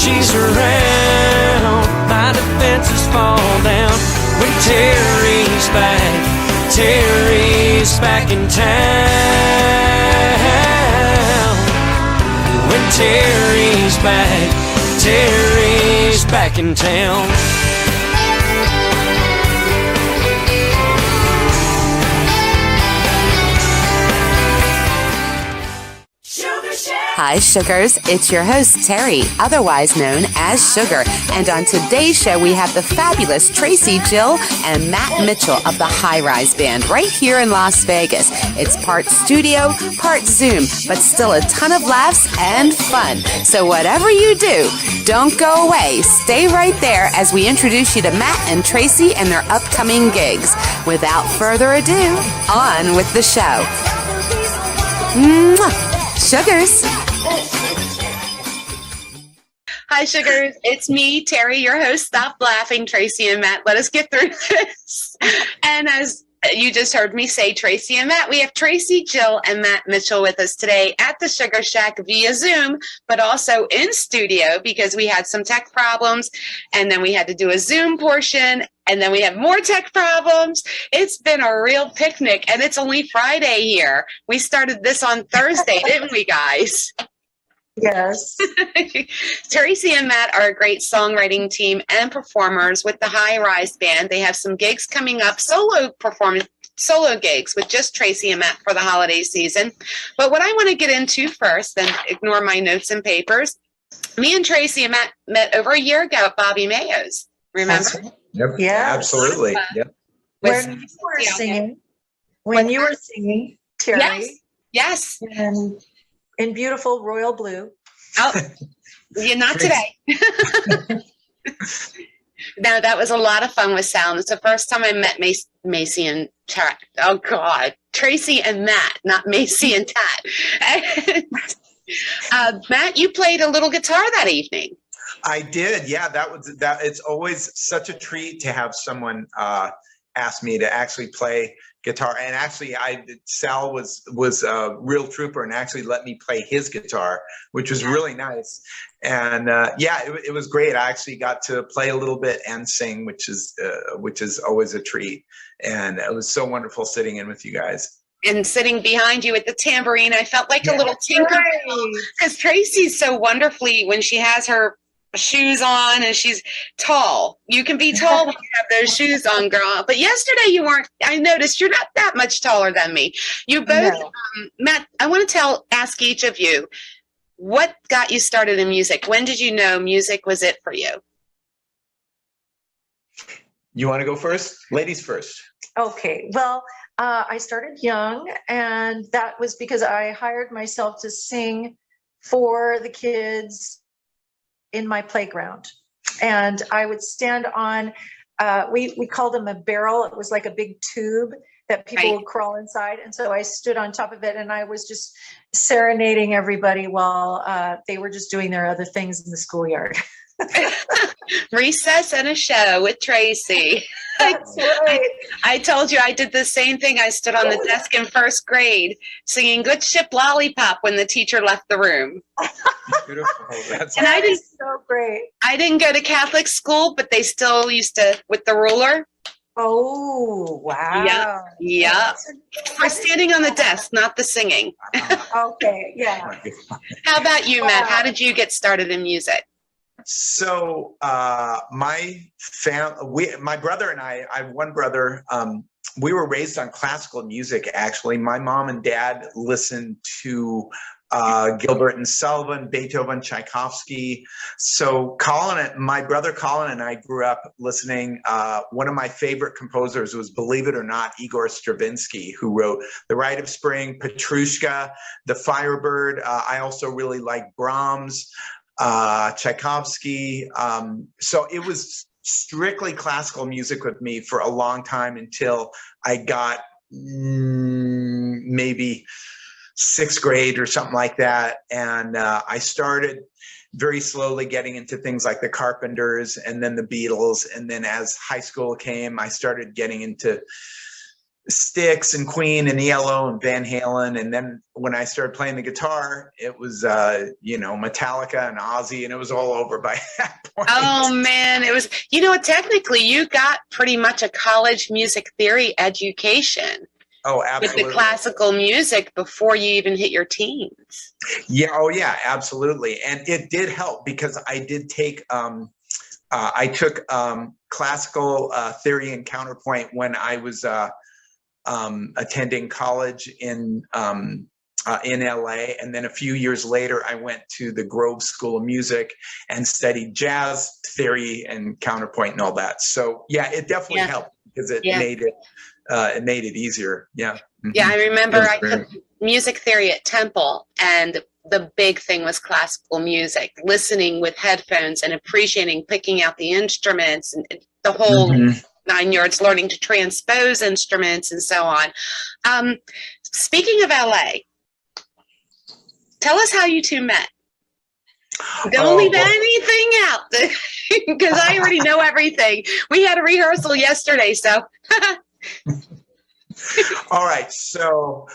she's around, my defenses fall down. When Terri's back in town. When Terri's back in town. Hi, Sugars. It's your host, Terri, otherwise known as Sugar. And on today's show, we have the fabulous Traysee Jill and Matt Mitchell of the Highrise Band right here in Las Vegas. It's part studio, part Zoom, but still a ton of laughs and fun. So whatever you do, don't go away. Stay right there as we introduce you to Matt and Traysee and their upcoming gigs. Without further ado, on with the show. Mwah! Sugars. Hi, Sugars. It's me, Terri, your host. Stop laughing, Traysee and Matt. Let us get through this. And as you just heard me say, Traysee and Matt, we have Traysee Jill and Matt Mitchell with us today at the Sugar Shack via Zoom, but also in studio because we had some tech problems, and then we had to do a Zoom portion, and then we have more tech problems. It's been a real picnic, and it's only Friday here. We started this on Thursday, didn't we, guys? Yes. Traysee and Matt are a great songwriting team and performers with the Highrise Band. They have some gigs coming up, solo gigs with just Traysee and Matt for the holiday season. But what I want to get into first, then ignore my notes and papers, me and Traysee and Matt met over a year ago at Bobby Mayo's. Remember? Yep. Yeah. Absolutely. Yep. When you were singing, Terri. Yes. And in beautiful royal blue. Oh, yeah, not today. No, that was a lot of fun with sound. It's the first time I met Macy and Tat. Oh, God. Traysee and Matt, not Macy and Tat. Matt, you played a little guitar that evening. I did. Yeah, that. It's always such a treat to have someone ask me to actually play guitar. And actually, Sal was a real trooper and actually let me play his guitar, which was really nice. And it was great. I actually got to play a little bit and sing, which is always a treat. And it was so wonderful sitting in with you guys. And sitting behind you with the tambourine, I felt like a little tinker because Traysee's so wonderfully when she has her shoes on and she's tall. You can be tall when you have those shoes on, girl. But yesterday you weren't. I noticed you're not that much taller than me. You both, no. Matt, I want to ask each of you, what got you started in music? When did you know music was it for you? You want to go first? Ladies first. Okay. Well, I started young, and that was because I hired myself to sing for the kids in my playground. And I would stand on, we called them a barrel. It was like a big tube that people would crawl inside. And so I stood on top of it and I was just serenading everybody while they were just doing their other things in the schoolyard. Recess and a show with Traysee. That's right. I told you I did the same thing. I stood on the desk in first grade singing Good Ship Lollipop when the teacher left the room. Beautiful. That's and I did so great. I didn't go to Catholic school, but they still used to with the ruler. Oh, wow. Yeah. For standing on the desk, not the singing. Okay, yeah. How about you, Matt? How did you get started in music? So my brother and I have one brother, we were raised on classical music, actually. My mom and dad listened to Gilbert and Sullivan, Beethoven, Tchaikovsky. So my brother Colin and I grew up listening. One of my favorite composers was, believe it or not, Igor Stravinsky, who wrote The Rite of Spring, Petrushka, The Firebird. I also really like Brahms. Tchaikovsky. So it was strictly classical music with me for a long time until I got maybe 6th grade or something like that. And I started very slowly getting into things like the Carpenters and then the Beatles. And then as high school came, I started getting into Styx and Queen and ELO and Van Halen. And then when I started playing the guitar, it was, Metallica and Ozzy, and it was all over by that point. Oh man, it was, you know, technically you got pretty much a college music theory education. Oh, absolutely. With the classical music before you even hit your teens. Yeah. Oh, yeah, absolutely. And it did help because I did take, I took classical theory and counterpoint when I was attending college in LA. And then a few years later, I went to the Grove School of Music and studied jazz theory and counterpoint and all that. So yeah, it definitely helped because it made it easier. Yeah. Yeah, I remember I took music theory at Temple, and the big thing was classical music, listening with headphones and appreciating, picking out the instruments and the whole 9 yards, learning to transpose instruments and so on. Speaking of LA, tell us how you two met. Don't leave anything out because I already know everything. We had a rehearsal yesterday, so. All right. So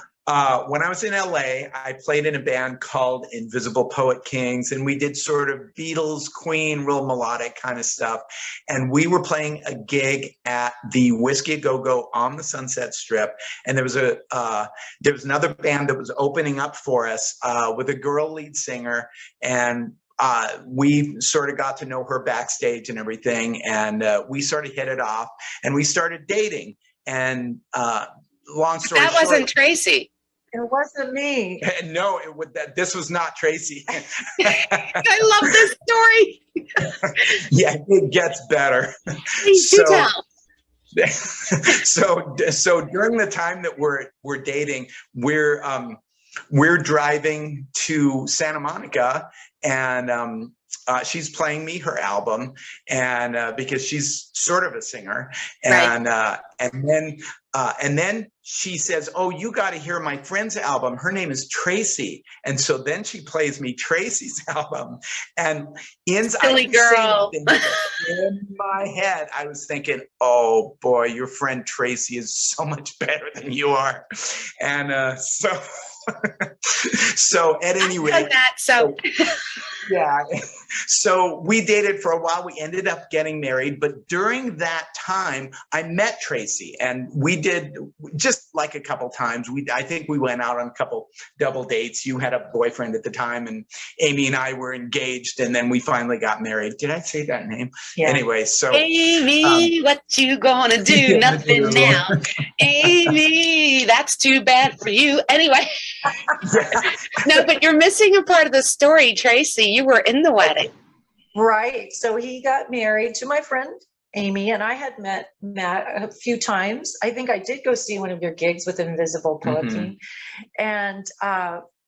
when I was in LA, I played in a band called Invisible Poet Kings, and we did sort of Beatles, Queen, real melodic kind of stuff. And we were playing a gig at the Whiskey A Go Go on the Sunset Strip, and there was another band that was opening up for us with a girl lead singer, and we sort of got to know her backstage and everything, and we sort of hit it off, and we started dating. And long story short, that wasn't Tracy. It wasn't me. No, this was not Tracy. I love this story. Yeah, it gets better. Please do tell. So during the time that we're dating, we're driving to Santa Monica, and she's playing me her album, and because she's sort of a singer, and and then she says, "Oh, you got to hear my friend's album. Her name is Tracy." And so then she plays me Tracy's album, and silly girl. In my head, I was thinking, "Oh boy, your friend Tracy is so much better than you are," and so at any rate, yeah. So we dated for a while. We ended up getting married, but during that time, I met Tracy, and we did just like a couple times. I think we went out on a couple double dates. You had a boyfriend at the time, and Amy and I were engaged, and then we finally got married. Did I say that name? Yeah. Anyway, so Amy, what you gonna do? Nothing now. Amy, that's too bad for you. Anyway. No, but you're missing a part of the story, Tracy. You were in the wedding. Right. So he got married to my friend Amy, and I had met Matt a few times. I think I did go see one of your gigs with Invisible Poet King, and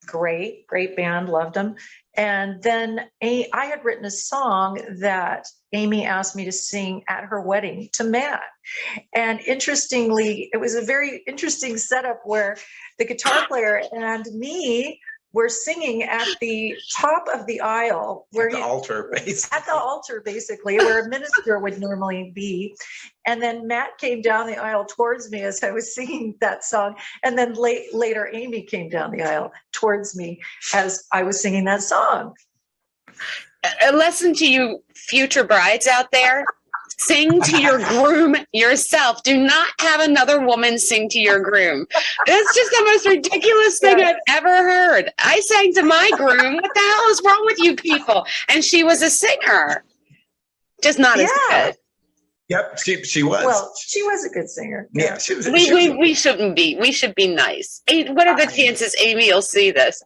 great band, loved them. And then I had written a song that Amy asked me to sing at her wedding to Matt. And interestingly, it was a very interesting setup where the guitar player and me were singing at the top of the aisle, where at the altar, basically, where a minister would normally be. And then Matt came down the aisle towards me as I was singing that song. And then later, Amy came down the aisle towards me as I was singing that song. A lesson to you future brides out there: sing to your groom yourself. Do not have another woman sing to your groom. That's just the most ridiculous thing I've ever heard. I sang to my groom. What the hell is wrong with you people? And she was a singer, just not as good. Yep, she was. Well, she was a good singer. Yeah, she was. We shouldn't be. We should be nice. What are the chances Amy will see this?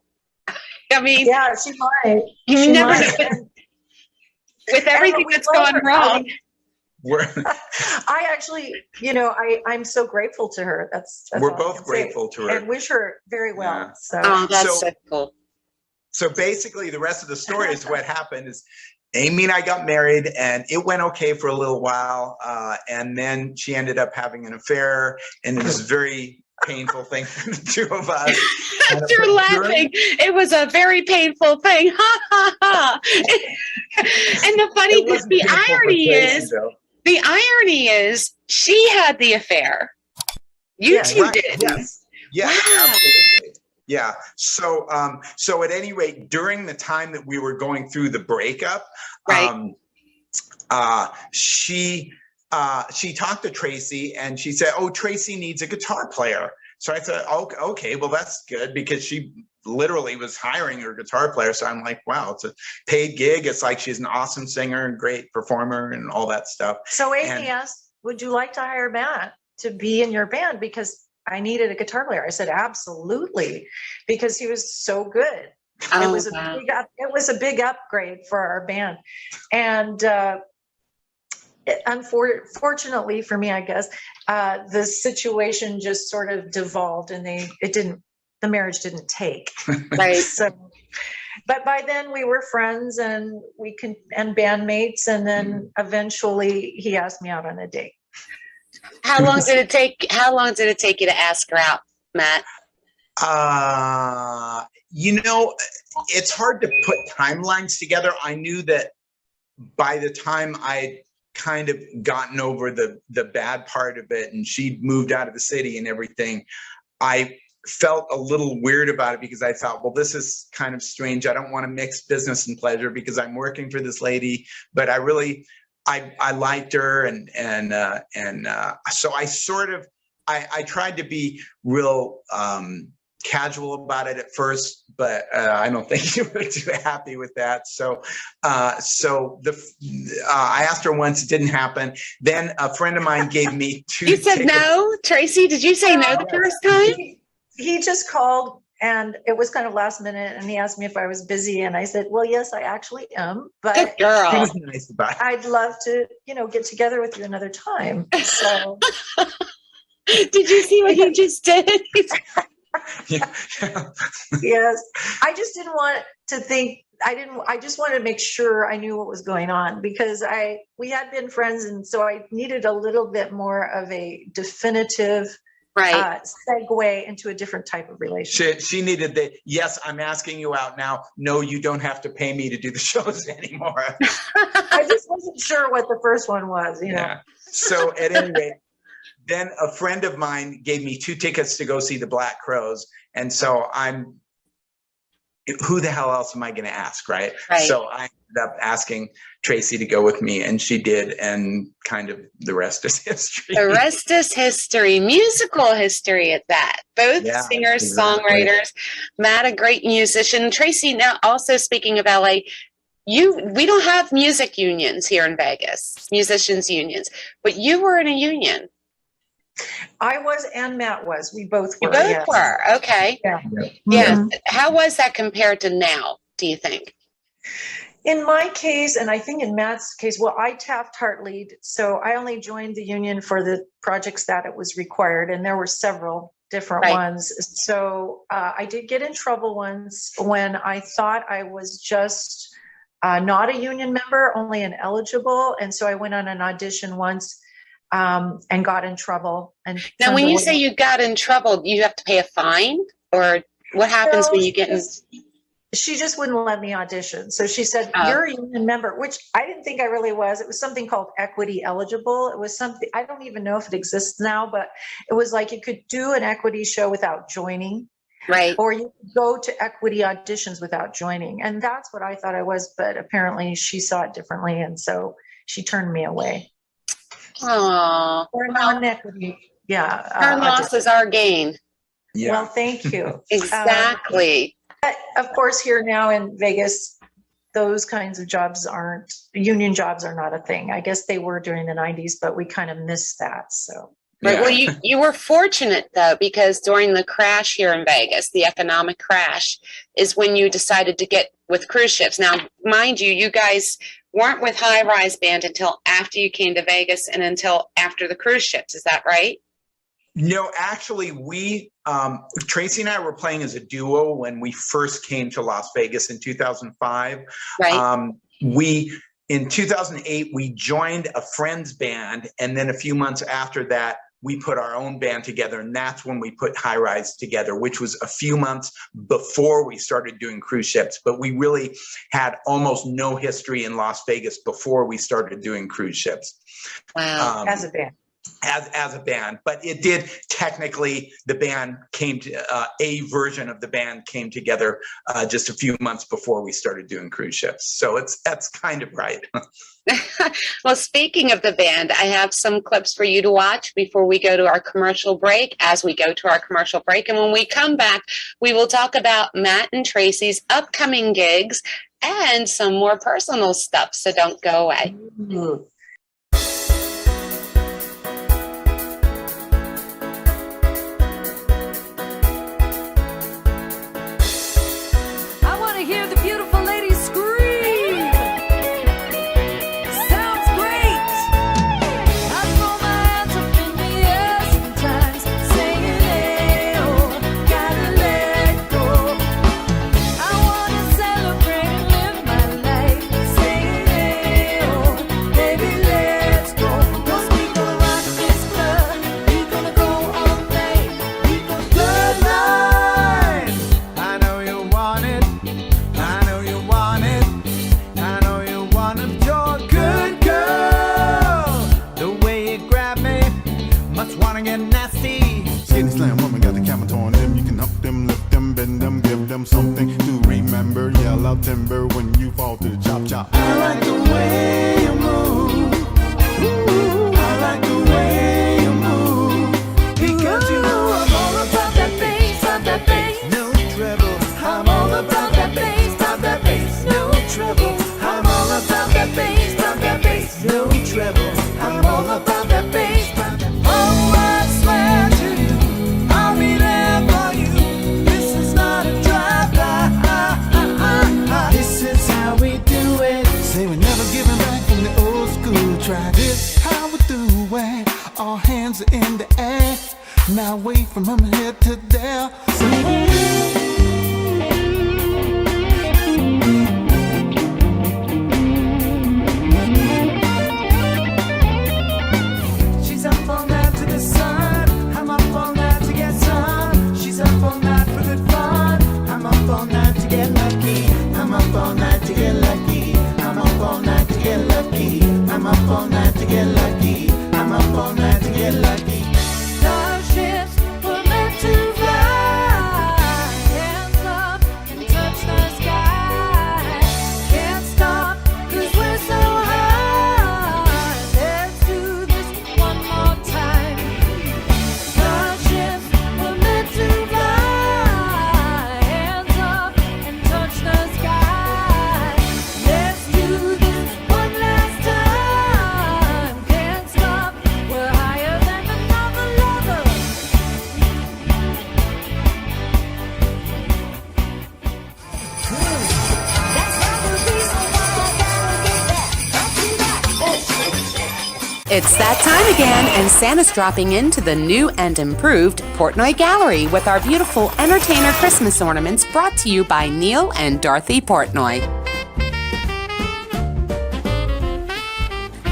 I mean, yeah, she might. You never know. With everything that's gone wrong. I actually, I'm so grateful to her. That's we're both grateful to her and wish her very well. Yeah. So, that's so cool. So basically, the rest of the story is what happened is Amy and I got married, and it went okay for a little while, and then she ended up having an affair, and it was a very painful thing for the two of us. You're laughing. It was a very painful thing. Ha ha ha. And the irony is, she had the affair. You Yeah. two Right, did. yes. Yes, Wow. absolutely. Yeah. So at any rate, during the time that we were going through the breakup, Right. she talked to Tracy and she said, "Oh, Tracy needs a guitar player." So I said, okay, well, that's good, because she literally was hiring her guitar player. So I'm like, wow, it's a paid gig. It's like she's an awesome singer and great performer and all that stuff. So Amy And asked, would you like to hire Matt to be in your band? Because I needed a guitar player. I said, absolutely, because he was so good. Oh, It was wow. it was a big upgrade for our band. And unfortunately for me, I guess, the situation just sort of devolved, and the marriage didn't take. Right. So, but by then we were friends and and bandmates. And then eventually he asked me out on a date. How long did it take? How long did it take you to ask her out, Matt? It's hard to put timelines together. I knew that by the time I kind of gotten over the bad part of it and she'd moved out of the city and everything, I felt a little weird about it, because I thought, well, this is kind of strange. I don't want to mix business and pleasure, because I'm working for this lady, but I liked her. And so I tried to be real casual about it at first, but I don't think you were too happy with that. So I asked her once, it didn't happen. Then a friend of mine gave me 2 You said tickets. no, Tracy? Did you say no the first time? He just called, and it was kind of last minute, and he asked me if I was busy, and I said, well, yes, I actually am, Good but She girl. was nice about it. I'd love to, get together with you another time. So Did you see what he just did? Yeah. yes, I just didn't want to think, I just wanted to make sure I knew what was going on, because we had been friends. And so I needed a little bit more of a definitive Right. segue into a different type of relationship. She needed the, yes, I'm asking you out now. No, you don't have to pay me to do the shows anymore. I just wasn't sure what the first one was, Yeah. So at any rate, then a friend of mine gave me 2 tickets to go see the Black Crowes. And so who the hell else am I going to ask, right? Right. So I ended up asking Tracy to go with me, and she did, and kind of the rest is history. The rest is history, musical history at that. Both Yeah, singers, exactly. songwriters. Matt, a great musician. Tracy, now also speaking of LA, we don't have music unions here in Vegas, musicians unions, but you were in a union. I was, and Matt was. We both were. You both yes. were. Okay. Yeah. Yeah. Mhm. How was that compared to now, do you think? In my case, and I think in Matt's case, well, I Taft-Hart lead, so I only joined the union for the projects that it was required, and there were several different Right. ones. So I did get in trouble once when I thought I was just not a union member, only an eligible, and so I went on an audition once and got in trouble. And Now, when you say you got in trouble, you have to pay a fine, or what happens when you get in? She just wouldn't let me audition. So she said, Oh. you're a union member, which I didn't think I really was. It was something called equity eligible. It was something, I don't even know if it exists now, but it was like you could do an equity show without joining, Right. or you could go to equity auditions without joining. And that's what I thought I was, but apparently she saw it differently. And so she turned me away. Aww. Or non-equity. Yeah. Our loss is our gain. Yeah. Well, thank you. Exactly. But of course, here now in Vegas, those kinds of jobs union jobs are not a thing. I guess they were during the 90s, but we kind of missed that. So, Right. Yeah. Well, you were fortunate, though, because during the crash here in Vegas, the economic crash, is when you decided to get with cruise ships. Now, mind you, you guys weren't with Highrise Band until after you came to Vegas and until after the cruise ships. Is that right? No, actually, Tracy and I were playing as a duo when we first came to Las Vegas in 2005. Right. In 2008, we joined a friend's band. And then a few months after that, we put our own band together. And that's when we put Highrise together, which was a few months before we started doing cruise ships. But we really had almost no history in Las Vegas before we started doing cruise ships. Wow. as a band. as a band, but it did technically, the band came to a version of the band came together just a few months before we started doing cruise ships. So that's kind of right. Well, speaking of the band, I have some clips for you to watch before we go to our commercial break. As we go to our commercial break, and when we come back, we will talk about Matt and Traysee's upcoming gigs and some more personal stuff. So don't go away. Mm-hmm. I want to hear the beautiful ladies scream. Sounds great. I throw my hands up in the air sometimes, saying, hey, oh, gotta let go. I want to celebrate and live my life, saying, hey, oh, baby, let's go. 'Cause we gonna rock this club. We gonna go all night. We gonna good night. I know you want it. I know you want it. I know you want it. You're a good girl. The way you grab me, must wanna get nasty. Skinny slam woman got the camera on them. You can up them, lift them, bend them, give them something to remember. Yell out timber when you fall to the chop chop. I like the way you move. I like the way you move. Because you know I'm all about that bass, no treble. I'm all about that bass, no treble. I'm all about that bass, no treble. I'm all about that bass. Oh, I swear to you, I'll be there for you. This is not a drive-by. This is how we do it. Say we're never giving back from the old school track. This how we do it. All hands are in the air. Now wait from here to there. She's up all night to the sun. I'm up all night to get some. She's up all night for good fun. I'm up all night to get lucky. I'm up all night to get lucky. I'm up all night to get lucky. I'm up all night to get lucky. I'm up all night to get lucky. Starships were meant to fly. Hands up and touch the sky. Can't stop 'cause we're so high. Let's do this one more time. Starships were meant to fly. Hands up and touch the sky. Let's do this one last time. Can't stop. We're higher than another level. That's not the reason why I gotta get back. I'll be back. It's that time again, and Santa's dropping into the new and improved Portnoy Gallery with our beautiful entertainer Christmas ornaments brought to you by Neil and Dorothy Portnoy.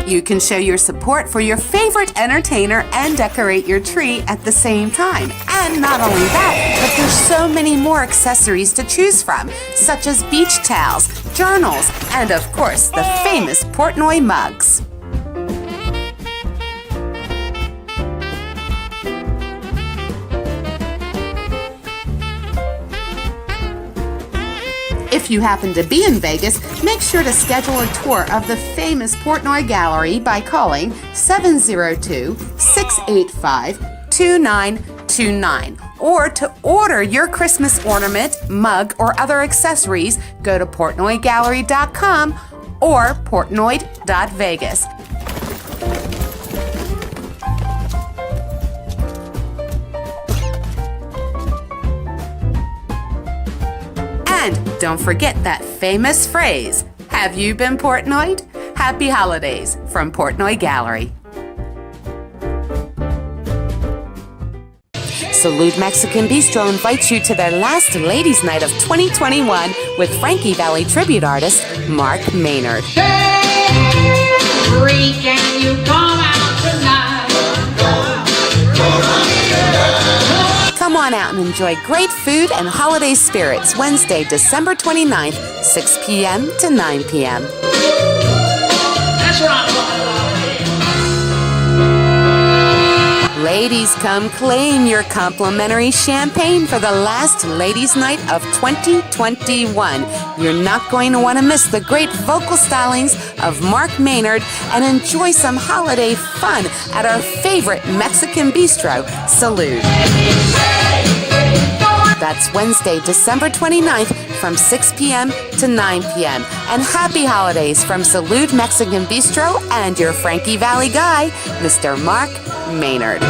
You can show your support for your favorite entertainer and decorate your tree at the same time. And not only that, but there's so many more accessories to choose from, such as beach towels, journals, and of course, the famous Portnoy mugs. If you happen to be in Vegas, make sure to schedule a tour of the famous Portnoy Gallery by calling 702-685-2929. Or to order your Christmas ornament, mug, or other accessories, go to portnoygallery.com or portnoy.vegas. And don't forget that famous phrase, have you been Portnoyed? Happy holidays from Portnoy Gallery. Salute Mexican Bistro invites you to their last Ladies' Night of 2021 with Frankie Valli tribute artist Mark Maynard. Free, can you come out tonight? Come on out and enjoy great food and holiday spirits Wednesday, December 29th, 6 p.m. to 9 p.m. That's what I'm talking about. Ladies, come claim your complimentary champagne for the last Ladies' Night of 2021. You're not going to want to miss the great vocal stylings of Mark Maynard and enjoy some holiday fun at our favorite Mexican bistro, Salud. That's Wednesday, December 29th from 6 p.m. to 9 p.m. And happy holidays from Salud Mexican Bistro and your Frankie Valley guy, Mr. Mark Maynard.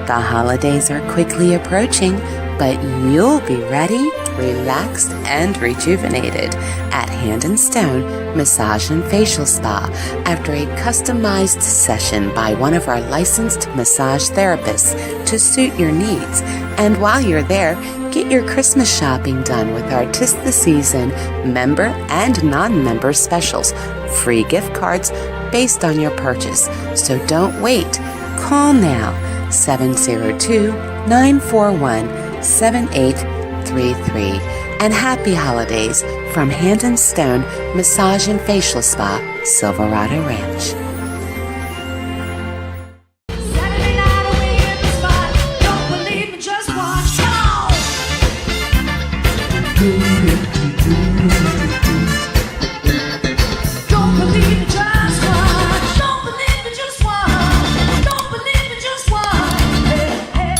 The holidays are quickly approaching, but you'll be ready, relaxed, and rejuvenated at Hand and Stone Massage and Facial Spa after a customized session by one of our licensed massage therapists to suit your needs. And while you're there, get your Christmas shopping done with our 'Tis the Season member and non-member specials, free gift cards based on your purchase. So don't wait. Call now, 702-941-7833. And happy holidays from Hand and Stone Massage and Facial Spa, Silverado Ranch. Saturday night away in the spot. Don't believe me, just watch. Don't believe me, just watch. Don't believe me, just watch. Don't believe me, just watch. Hey, hey.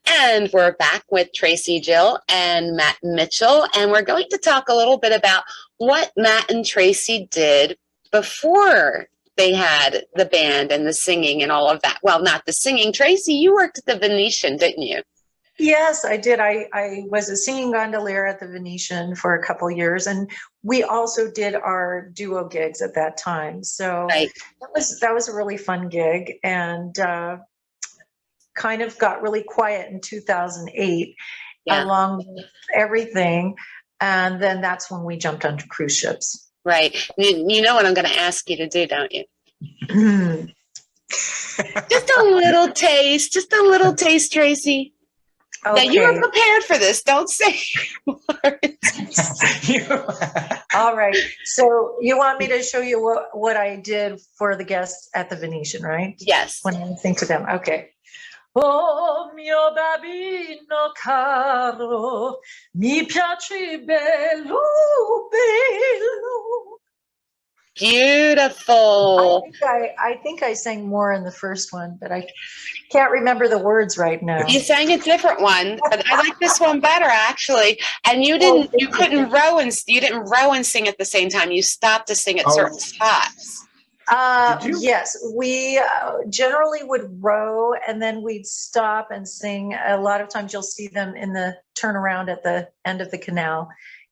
And we're back with Traysee Jill and Matt Mitchell, and we're going to talk a little bit about what Matt and Traysee did before they had the band and the singing and all of that. Well, not the singing. Traysee, you worked at the Venetian, didn't you? Yes, I did. I was a singing gondolier at the Venetian for a couple years, and we also did our duo gigs at that time. So Right. that was a really fun gig, and kind of got really quiet in 2008, Yeah. along with everything. And then that's when we jumped onto cruise ships. Right. You know what I'm going to ask you to do, don't you? Just a little taste, Traysee. Okay. Now, you were prepared for this. Don't say All right. So you want me to show you what I did for the guests at the Venetian, right? Yes. When I sing to them. Okay. Oh mio babino caro, mi piaci bello, bello. Beautiful. I think I sang more in the first one, but I can't remember the words right now. You sang a different one, but I like this one better actually. And you couldn't row and sing at the same time. You stopped to sing at certain spots. Yes, we generally would row and then we'd stop and sing. A lot of times you'll see them in the turnaround at the end of the canal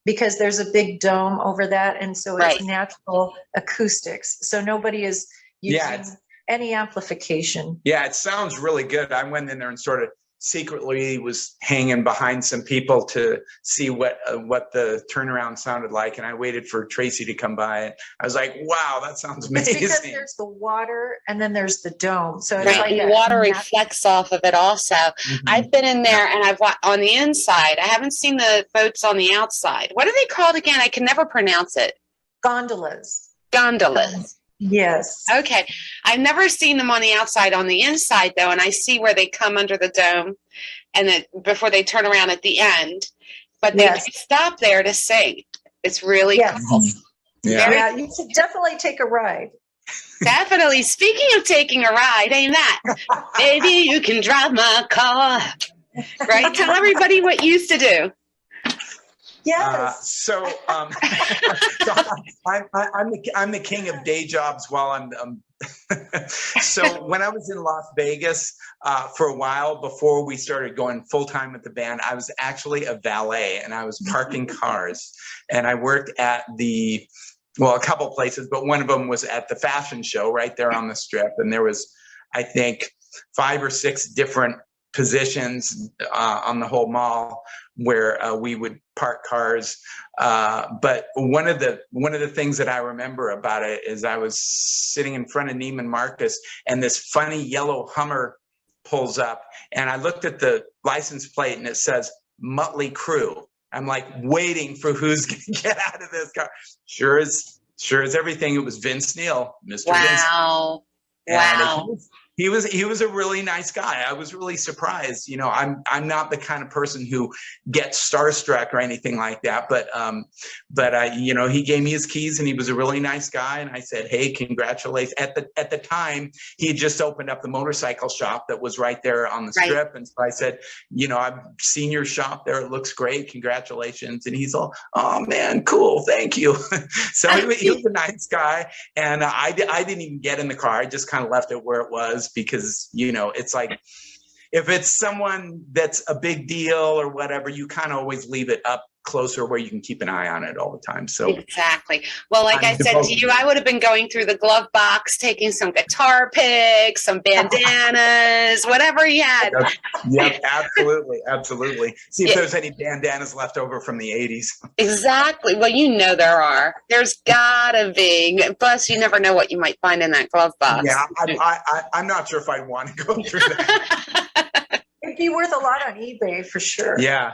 because there's a big dome over that. And so it's Right. natural acoustics. So nobody is using any amplification. Yeah, it sounds really good. I went in there and sort of secretly was hanging behind some people to see what the turnaround sounded like, and I waited for Traysee to come by. And I was like, "Wow, that sounds amazing!" It's because there's the water and then there's the dome, so it's Right. like And a water natural- reflects off of it also. I've been in there and I've watched on the inside. I haven't seen the boats on the outside. What are they called again? I can never pronounce it. gondolas. Gondolas. Yes. Okay. I've never seen them on the outside. On the inside, though, and I see where they come under the dome and then before they turn around at the end. But they Yes. stop there to sing. It's really Yes. cool. Yeah. Yeah, you should definitely take a ride. Definitely. Speaking of taking a ride, ain't that? Baby, you can drive my car. Right? Tell everybody what you used to do. Yes. So I'm the king of day jobs while I'm so when I was in Las Vegas for a while before we started going full time with the band, I was actually a valet and I was parking cars, and I worked at a couple places, but one of them was at the fashion show right there on the strip, and there was, I think, 5 or 6 different positions on the whole mall where we would park cars. But one of the things that I remember about it is I was sitting in front of Neiman Marcus and this funny yellow Hummer pulls up, and I looked at the license plate and it says Mötley Crüe. I'm like waiting for who's going to get out of this car. Sure as everything, it was Vince Neil, Mr. Vince. Wow. Wow. He was a really nice guy. I was really surprised. You know, I'm not the kind of person who gets starstruck or anything like that. But you know, he gave me his keys, and he was a really nice guy. And I said, "Hey, congratulations!" At the time, he had just opened up the motorcycle shop that was right there on the strip, and so I said, "You know, I've seen your shop there. It looks great. Congratulations!" And he's all, "Oh man, cool, thank you." So he was a nice guy, and I didn't even get in the car. I just kind of left it where it was, because, you know, it's like, if it's someone that's a big deal or whatever, you kind of always leave it up closer where you can keep an eye on it all the time. So exactly. Well, like I said to you, I would have been going through the glove box, taking some guitar picks, some bandanas, whatever he had. Yep, absolutely. See if there's any bandanas left over from the 80s. Exactly. Well, you know there are. There's gotta be. Plus, you never know what you might find in that glove box. Yeah, I'm not sure if I'd want to go through that. It'd be worth a lot on eBay for sure. Yeah,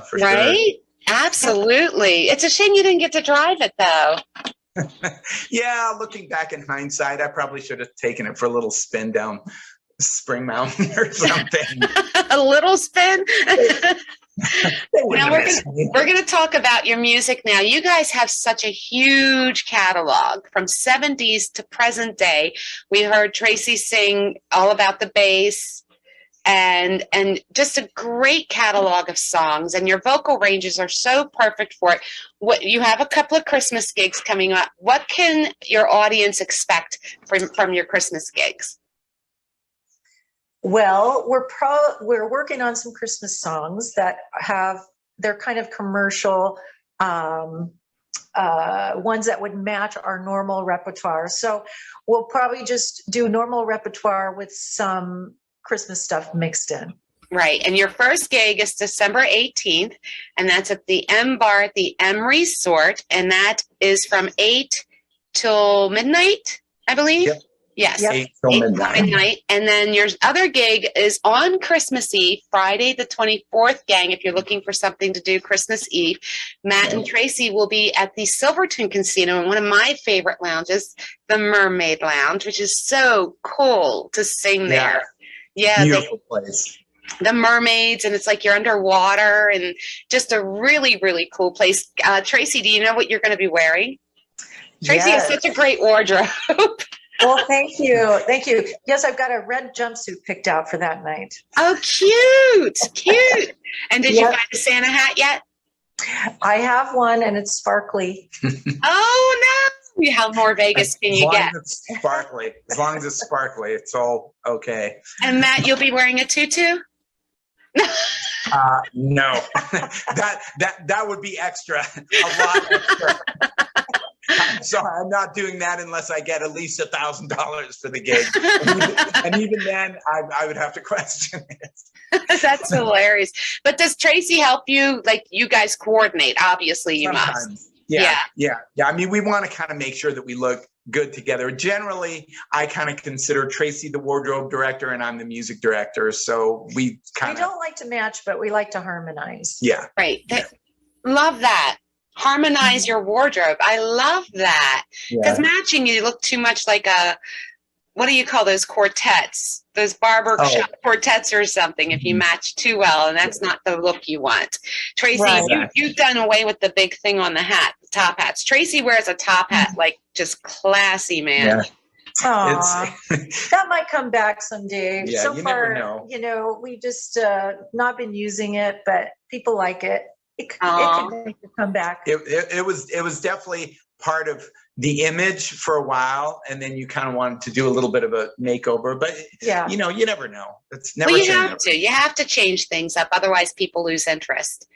for sure. Right? Absolutely. It's a shame you didn't get to drive it, though. Yeah, looking back in hindsight, I probably should have taken it for a little spin down Spring Mountain or something. A little spin? Now we're going to talk about your music now. You guys have such a huge catalog from 70s to present day. We heard Traysee sing all about the bass, and just a great catalog of songs, and your vocal ranges are so perfect for it. What you have a couple of Christmas gigs coming up. What can your audience expect from your Christmas gigs? Well, we're working on some Christmas songs that they're kind of commercial ones that would match our normal repertoire. So we'll probably just do normal repertoire with some Christmas stuff mixed in. Right. And your first gig is December 18th, and that's at the M Bar at the M Resort, and that is from 8 till midnight, I believe. Yep. Yes. Yep. 8 till midnight. And then your other gig is on Christmas Eve, Friday the 24th, gang, if you're looking for something to do Christmas Eve. Matt and Tracy will be at the Silverton Casino in one of my favorite lounges, the Mermaid Lounge, which is so cool to sing there. Yeah, beautiful place. The mermaids, and it's like you're underwater, and just a really, really cool place. Tracy, do you know what you're going to be wearing? Tracy has such a great wardrobe. Well, thank you. Yes, I've got a red jumpsuit picked out for that night. Oh, cute. And did you find a Santa hat yet? I have one, and it's sparkly. Oh, no. How more Vegas can you get? As long as it's sparkly, it's all okay. And Matt, you'll be wearing a tutu? No, that would be extra, a lot extra. So I'm not doing that unless I get at least $1,000 for the gig, and even then, I would have to question it. That's hilarious. But does Tracy help you? Like, you guys coordinate? Obviously, you must. Yeah. I mean, we want to kind of make sure that we look good together. Generally, I kind of consider Tracy the wardrobe director, and I'm the music director. So we don't like to match, but we like to harmonize. Yeah. Right. Love that. Harmonize your wardrobe. I love that. Because matching, you look too much like what do you call those quartets? Those barber shop quartets or something, if you match too well, and that's not the look you want. Tracy, you've done away with the big thing on the hat, the top hats. Tracy wears a top hat, like just classy, man. Yeah. That might come back someday. Yeah, so you far, never know. We just not been using it, but people like it. It could make it come back. It was definitely part of the image for a while, and then you kind of wanted to do a little bit of a makeover. But you never know. It's never. Well, you have to change things up, otherwise people lose interest.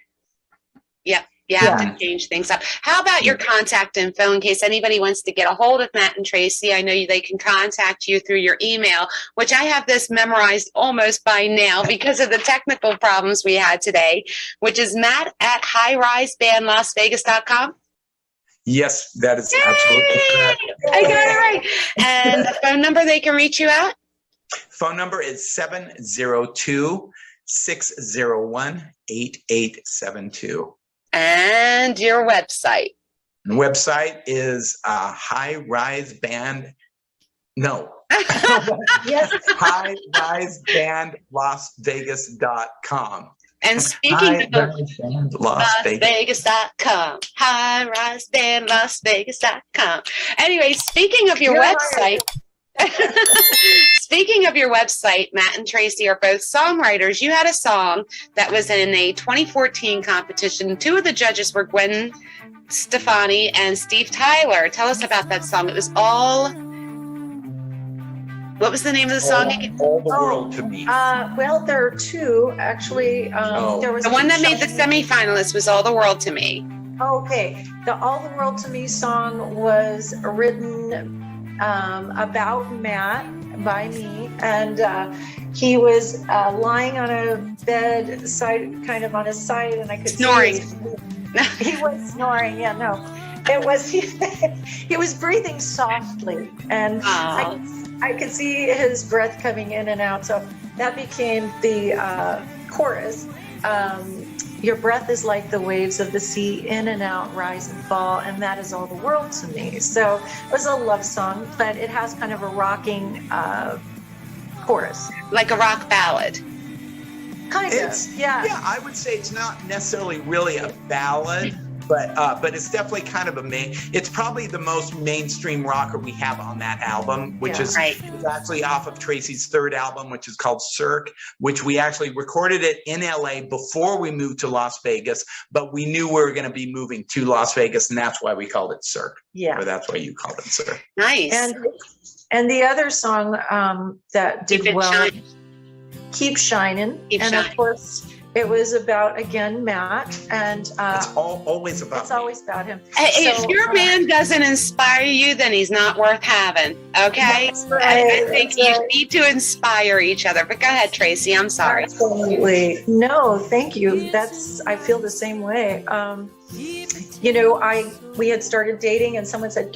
Yep. You have to change things up. How about your contact info in case anybody wants to get a hold of Matt and Tracy? I know they can contact you through your email, which I have this memorized almost by now because of the technical problems we had today, which is matt@highrisebandlasvegas.com. Yes, that is absolutely correct. I got it right. And the phone number they can reach you at? Phone number is 702-601-8872. And your website? The website is highriseband.com. No. Yes. HighRiseBandLasVegas.com. And speaking of Las Vegas. LasVegas.com, HighRiseBandLasVegas.com. Anyway, speaking of your You're website, speaking of your website, Matt and Tracy are both songwriters. You had a song that was in a 2014 competition. Two of the judges were Gwen Stefani and Steve Tyler. Tell us about that song. It was what was the name of the song again? All the world to me. Well, there are two actually. There was The one that made the semifinalists was All the World to Me. Okay, the All the World to Me song was written about Matt by me, and he was lying on a bed, kind of on his side, and I could Snoring. He was snoring. Yeah, no, it was he was breathing softly, and I could see his breath coming in and out. So that became the chorus. Your breath is like the waves of the sea, in and out, rise and fall, and that is all the world to me. So it was a love song, but it has kind of a rocking chorus. Like a rock ballad. Kind of, yeah. Yeah, I would say it's not necessarily really a ballad, but it's definitely kind of it's probably the most mainstream rocker we have on that album, which is actually off of Tracy's third album, which is called Cirque, which we actually recorded it in LA before we moved to Las Vegas, but we knew we were going to be moving to Las Vegas, and that's why we called it Cirque. Yeah. Or that's why you called it Cirque. Nice. And the other song that did Keep well, Shining. Keep Shining. Of course, it was about, again, Matt, and it's always about him. Hey, if your man doesn't inspire you, then he's not worth having. Okay, That's right, I think you need to inspire each other. But go ahead, Tracy. I'm sorry. Absolutely. No, thank you. I feel the same way. We had started dating, and someone said,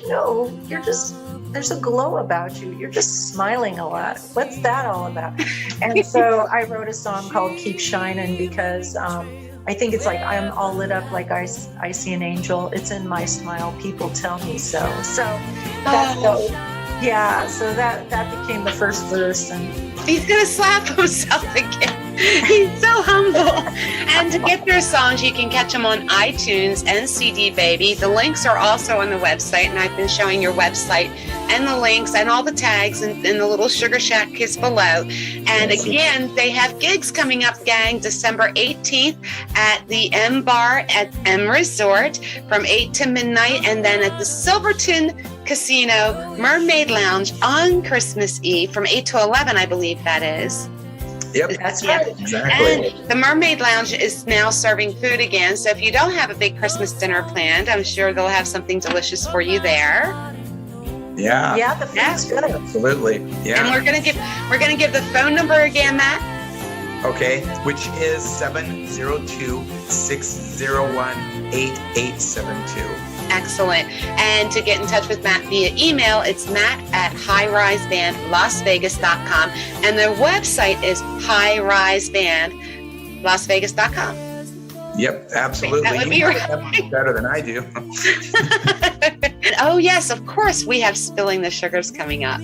there's a glow about you. You're just smiling a lot. What's that all about? And so I wrote a song called Keep Shining because I think it's like I'm all lit up like I see an angel. It's in my smile. People tell me so. So that's so that became the first verse. And he's going to slap himself again. He's so humble. And to get their songs, you can catch them on iTunes and CD Baby. The links are also on the website, and I've been showing your website and the links and all the tags in the little Sugar Shack kids below. And again, they have gigs coming up, gang, December 18th at the M Bar at M Resort from 8 to midnight, and then at the Silverton Casino Mermaid Lounge on Christmas Eve from 8 to 11, I believe that is. Yep, that's right. Exactly. And the Mermaid Lounge is now serving food again. So if you don't have a big Christmas dinner planned, I'm sure they'll have something delicious for you there. Yeah. Yeah, the food's good. Absolutely. Yeah. And we're gonna give the phone number again, Matt. Okay, which is 702-601-8872. Excellent. And to get in touch with Matt via email, it's matt@highrisebandlasvegas.com. And their website is highrisebandlasvegas.com. Yep, absolutely. That would be right. Better than I do. Oh, yes, of course. We have Spilling the Sugars coming up.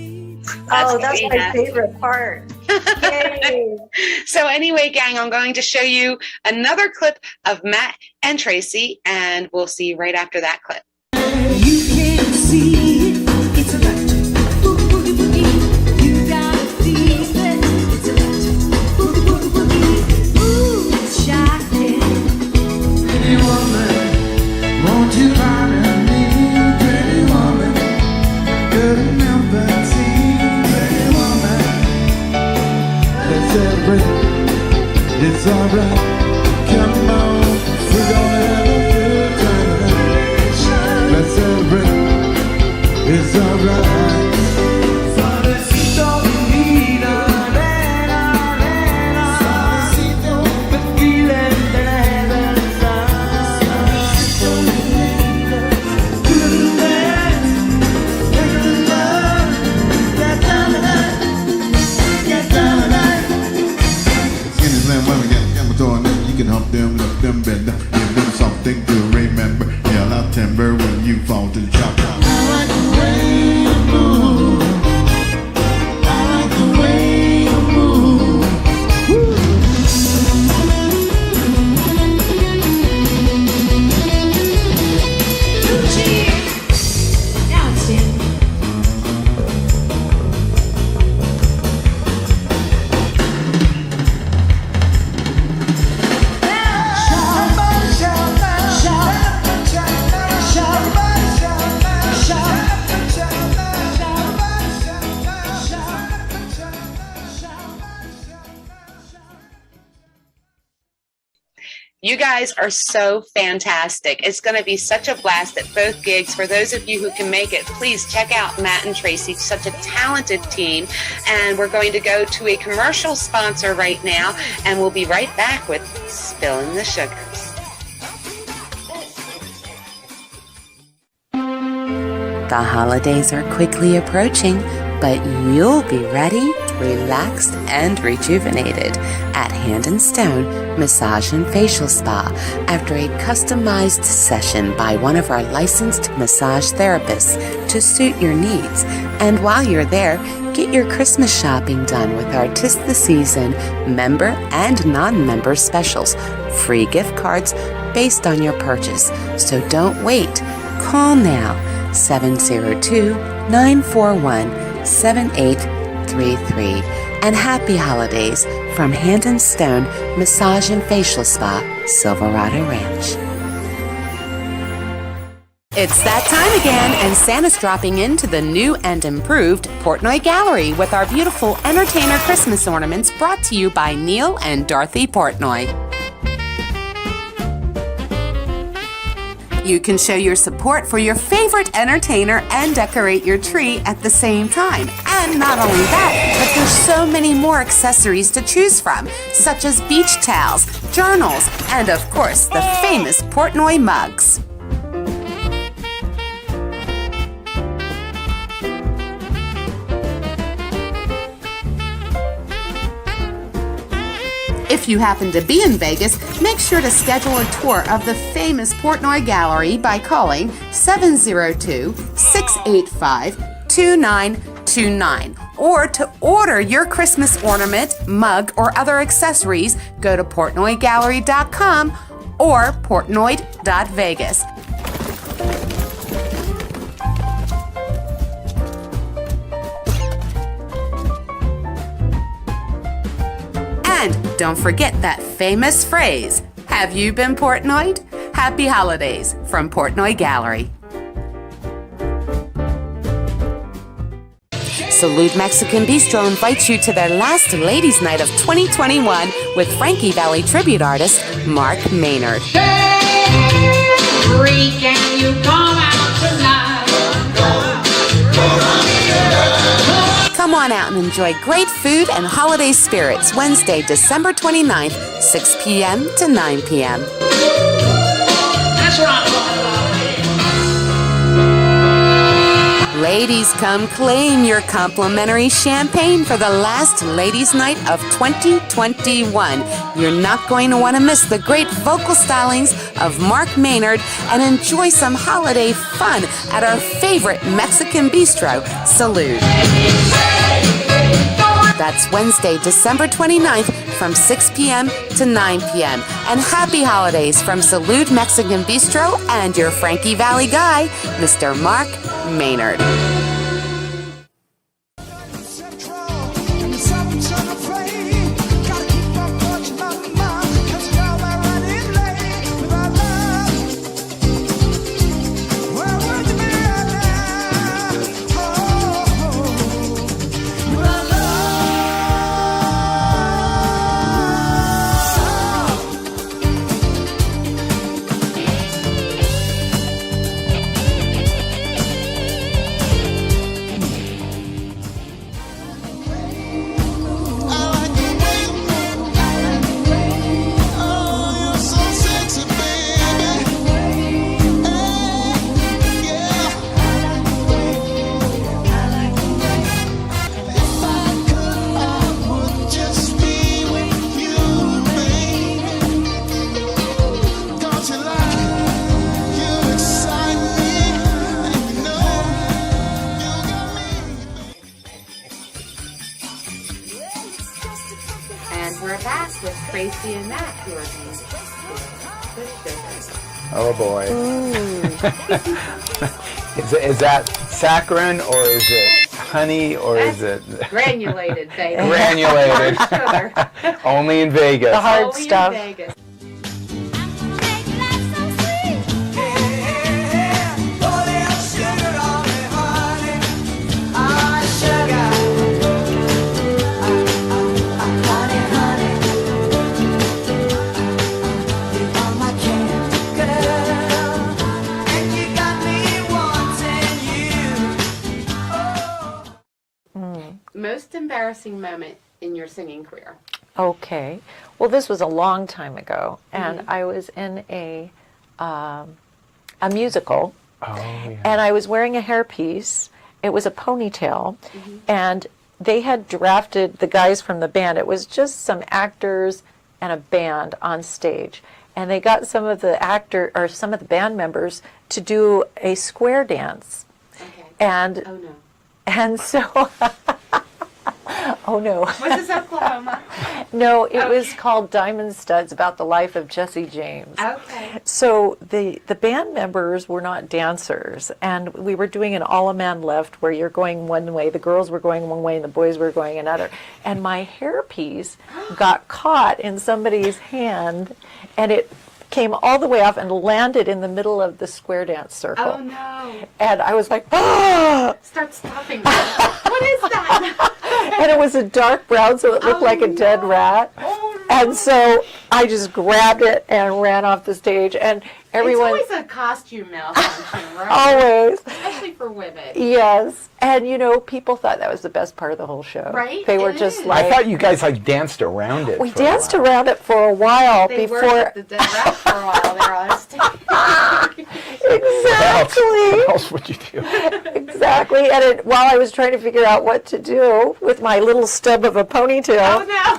That's my favorite part. Yay. So anyway, gang, I'm going to show you another clip of Matt and Tracy, and we'll see you right after that clip. You can't see it, it's electric. Boogie, boogie, boogie. You gotta feel it, it's electric. Boogie, boogie, boogie. Ooh, it's shining. Pretty woman, won't you honor me? Pretty woman, good enough but see. Pretty woman, let's celebrate. It's alright. Come on, we're gonna have a good time tonight. Let's celebrate. It's alright. Suavecito, vida, nena, nena. Suavecito, tequila and heaven side. Suavecito, good night, good love. That time of night, that time of night. Skinny slim women get me throwing them. You can hump them, lift them, bend them, give them something to remember. Yell out timber when you fall to the chop. I like the way you move. You guys are so fantastic. It's going to be such a blast at both gigs. For those of you who can make it, please check out Matt and Tracy, such a talented team. And we're going to go to a commercial sponsor right now, and we'll be right back with Spilling the Sugars. The holidays are quickly approaching, but you'll be ready, relaxed, and rejuvenated at Hand and Stone Massage and Facial Spa after a customized session by one of our licensed massage therapists to suit your needs. And while you're there, get your Christmas shopping done with our 'Tis the Season member and non-member specials, free gift cards based on your purchase. So don't wait. Call now, 702-941-7833. And happy holidays from Hand and Stone Massage and Facial Spa, Silverado Ranch. It's that time again, and Santa's dropping into the new and improved Portnoy Gallery with our beautiful entertainer Christmas ornaments brought to you by Neil and Dorothy Portnoy. You can show your support for your favorite entertainer and decorate your tree at the same time. And not only that, but there's so many more accessories to choose from, such as beach towels, journals, and of course, the famous Portnoy mugs. If you happen to be in Vegas, make sure to schedule a tour of the famous Portnoy Gallery by calling 702-685-2929. Or to order your Christmas ornament, mug, or other accessories, go to portnoygallery.com or portnoy.vegas. And don't forget that famous phrase, have you been Portnoyed? Happy holidays from Portnoy Gallery. Salute Mexican Bistro invites you to their last Ladies' Night of 2021 with Frankie Valli tribute artist Mark Maynard. Terri, can you come out tonight? Come on out and enjoy great food and holiday spirits Wednesday, December 29th, 6 p.m. to 9 p.m. That's what I'm talking about. Ladies, come claim your complimentary champagne for the last Ladies' Night of 2021. You're not going to want to miss the great vocal stylings of Mark Maynard and enjoy some holiday fun at our favorite Mexican bistro, Salute. That's Wednesday, December 29th from 6 p.m. to 9 p.m. And happy holidays from Salute Mexican Bistro and your Frankie Valli guy, Mr. Mark Maynard. We're back with Tracy and Matt, who are being Oh boy. is that saccharin or is it honey or is it granulated, baby. Granulated. Sugar. Only in Vegas. The hard Only in stuff. Vegas. most embarrassing moment in your singing career? Okay. Well, this was a long time ago, and I was in a musical, and I was wearing a hairpiece. It was a ponytail, and they had drafted the guys from the band. It was just some actors and a band on stage, and they got some of the band members to do a square dance, and Oh no. and so. Oh no. Was this Oklahoma? No, it was called Diamond Studs, about the life of Jesse James. Okay. So the band members were not dancers, and we were doing an all a man left, where you're going one way, the girls were going one way and the boys were going another. And my hairpiece got caught in somebody's hand, and it came all the way off and landed in the middle of the square dance circle. Oh no. And I was like, ah! Start stopping. What is that? And it was a dark brown, so it looked like a dead rat. Oh, no. And so I just grabbed it and ran off the stage, and everyone... It's always a costume malfunction, right? Always. Especially for women. Yes. And, people thought that was the best part of the whole show. Right? They were It just is. like... I thought you guys danced around it. We for a danced while. around it for a while They before... worshiped the dead rat for a while there on stage. Exactly. What else would you do? Exactly. And while I was trying to figure out what to do with my little stub of a ponytail... Oh no.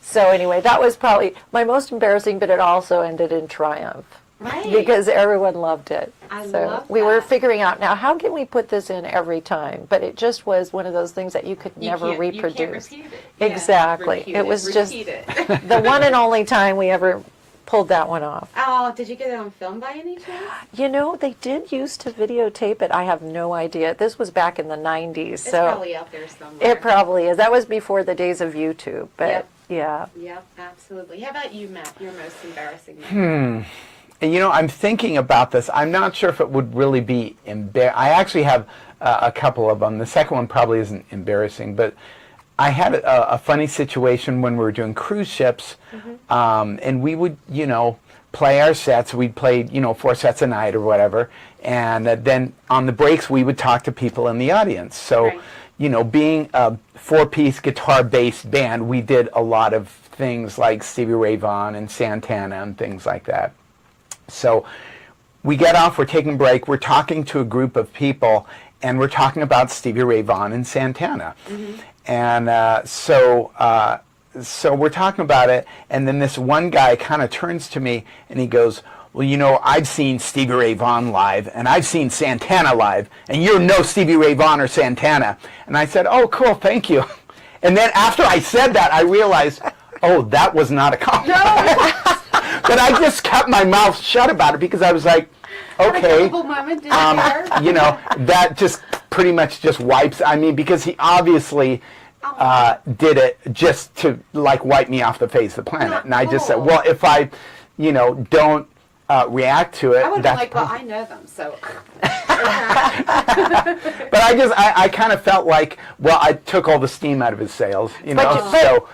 So anyway, that was probably my most embarrassing, but it also ended in triumph. Right. Because everyone loved it. I So love we were that. figuring out now, how can we put this in every time? But it just was one of those things that you could never reproduce. You can't repeat it. Yeah, Exactly. repeat It was just repeat it. the one and only time we ever pulled that one off. Oh, did you get it on film by any chance? They did used to videotape it. I have no idea. This was back in the 90s. It's so probably out there somewhere. it probably is. That was before the days of YouTube. But Yep. yeah. Yep, absolutely. How about you, Matt? Your most embarrassing moment? And I'm thinking about this. I'm not sure if it would really be I actually have a couple of them. The second one probably isn't embarrassing, but I had a funny situation when we were doing cruise ships, and we would, play our sets. We'd play, 4 sets a night or whatever, and then on the breaks we would talk to people in the audience. So, Right. Being a 4-piece guitar-based band, we did a lot of things like Stevie Ray Vaughan and Santana and things like that. So we get off, we're taking a break, we're talking to a group of people, and we're talking about Stevie Ray Vaughan and Santana. And so we're talking about it, and then this one guy kind of turns to me and he goes, well, I've seen Stevie Ray Vaughan live, and I've seen Santana live, and you're no Stevie Ray Vaughan or Santana. And I said, oh, cool, thank you. And then after I said that, I realized, oh, that was not a compliment. But I just kept my mouth shut about it because I was like, okay, Moment, did you that just pretty much just wipes, because he obviously did it just to wipe me off the face of the planet. And I just said, well, if I, don't react to it, I would have been that's like, well, I know them, so. But I kind of felt like, well, I took all the steam out of his sails, But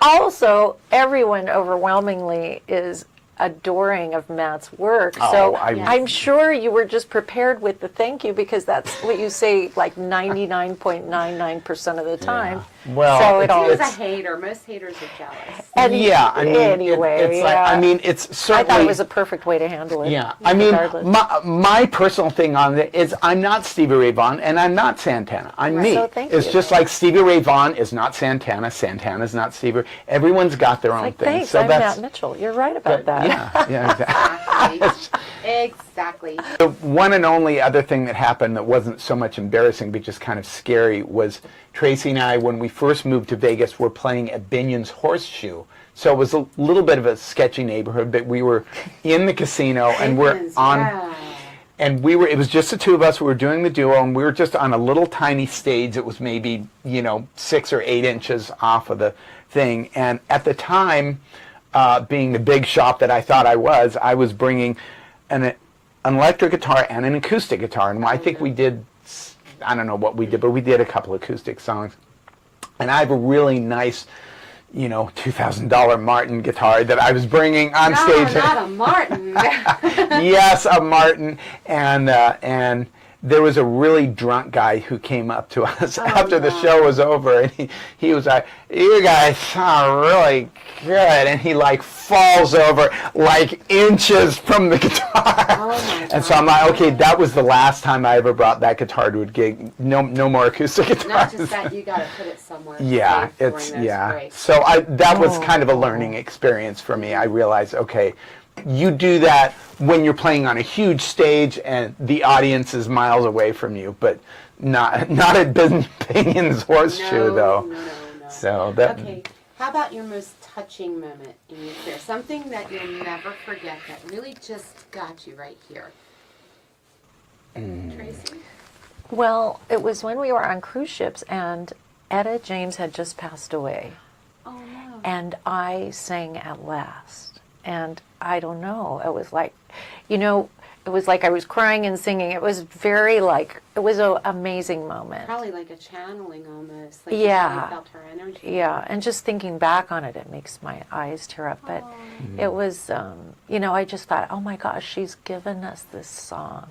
also, everyone overwhelmingly is adoring of Matt's work. So I'm sure you were just prepared with the thank you, because that's what you say 99.99% of the time. Well, so He was a hater. Most haters are jealous. And anyway, it's certainly. I thought it was a perfect way to handle it. Yeah, regardless. my personal thing on it is I'm not Stevie Ray Vaughan and I'm not Santana. I'm me. So thank it's you. just like Stevie Ray Vaughan is not Santana. Santana's not Stevie. Everyone's got their own thing. Thanks, So I'm that's Matt Mitchell. You're right about that. yeah, exactly. Exactly. The one and only other thing that happened that wasn't so much embarrassing but just kind of scary was Tracy and I, when we first moved to Vegas, were playing at Binion's Horseshoe. So it was a little bit of a sketchy neighborhood, but we were in the casino and we're on, and it was just the two of us. We were doing the duo and we were just on a little tiny stage that was maybe, 6 or 8 inches off of the thing. And at the time, being the big shop that I thought I was bringing an electric guitar and an acoustic guitar. And I think we did, I don't know what we did, but we did a couple acoustic songs. And I have a really nice, $2,000 Martin guitar that I was bringing on stage. No, not a Martin. Yes, a Martin. And there was a really drunk guy who came up to us after the show was over, and he was like, "You guys sound really good," and he like falls over like inches from the guitar. And so I'm like, okay, that was the last time I ever brought that guitar to a gig. No more acoustic guitars. Not just that, you got to put it somewhere. Yeah, safe during it's those breaks. So that was kind of a learning experience for me. I realized, okay, you do that when you're playing on a huge stage and the audience is miles away from you, but not at Binion's Horseshoe though. No. So that. Okay, how about your most touching moment in your career? Something that you'll never forget that really just got you right here. Tracy? Well, it was when we were on cruise ships and Etta James had just passed away. Oh, no. And I sang at last. And I don't know, it was like, it was like I was crying and singing. It was very it was an amazing moment. Probably like a channeling almost. Like Yeah. You really felt her energy. Yeah, and just thinking back on it, it makes my eyes tear up. But it was, I just thought, oh my gosh, she's given us this song.